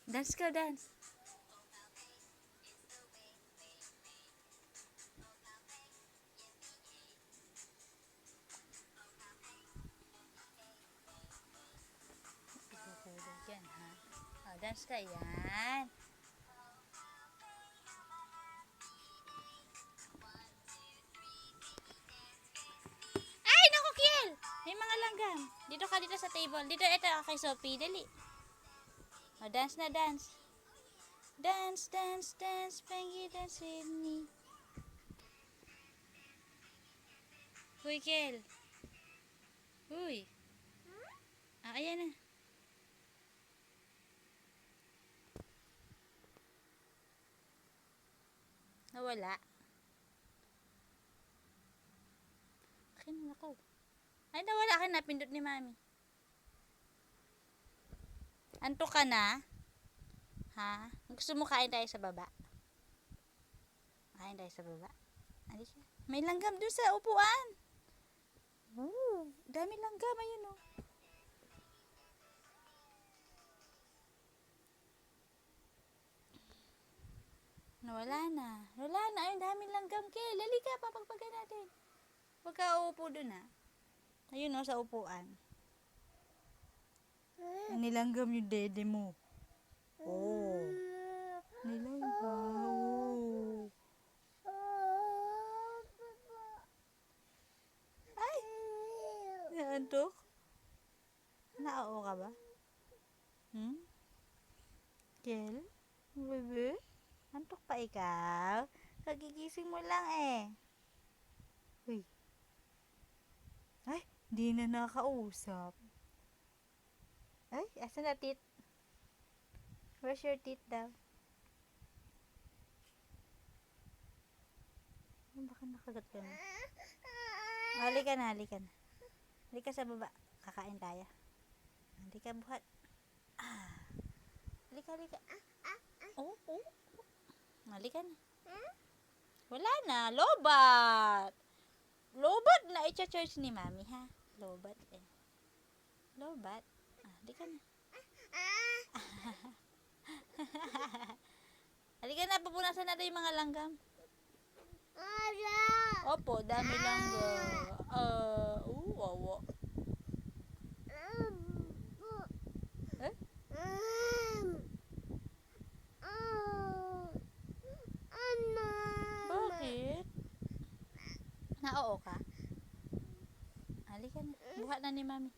Dance ka, dance. Yan, ha? Oh, dance ka, yan. Ay, naku, Kiel! May mga langgam. Dito ka dito sa table. Dito, ito, kay Sophie. Dali. Oh, dance na, dance. Dance, dance, dance. Pengi, dance with me. Uy, Kiel. Uy. Ah, ayan na. Nawala. Akin na ako. Ay, nawala ka na. Pindot ni Mami. Anto ka na? Ha? Gusto mo kain tayo sa baba? Kain tayo sa baba. Ano siya? May langgam doon sa upuan. Oo, dami langgam. Ayun, oh. Nawala na. Wala na. Ayun, dami langgam. Kaya, lali ka. Papagpagan natin. Huwag ka uupo doon, ha. Ayun, oh, sa upuan. Nilanggam yung dede mo. Oh. Nilanggam. Oh. Ay! Naantok? Naoo ka ba? Hmm? Kel? Bebe? Antok pa ikaw? Kagigising mo lang eh. Uy. Ay, di na nakausap. Ay, asan na tit? Where's your tit daw? Baka nakagat ka na. Halika na, halika na. Halika sa baba. Kakain tayo. Halika buhat. Halika, halika. Oh, oh. Halika na. Wala na. Lobat. Lobat na i-charge ni Mami, ha? Lobat eh. Lobat. Halika na. Halika na. Pupunasan natin yung mga langgam. Opo, dami langgam. Wawa. Eh? Bakit? Naoo ka? Halika na. Buhat na ni Mami.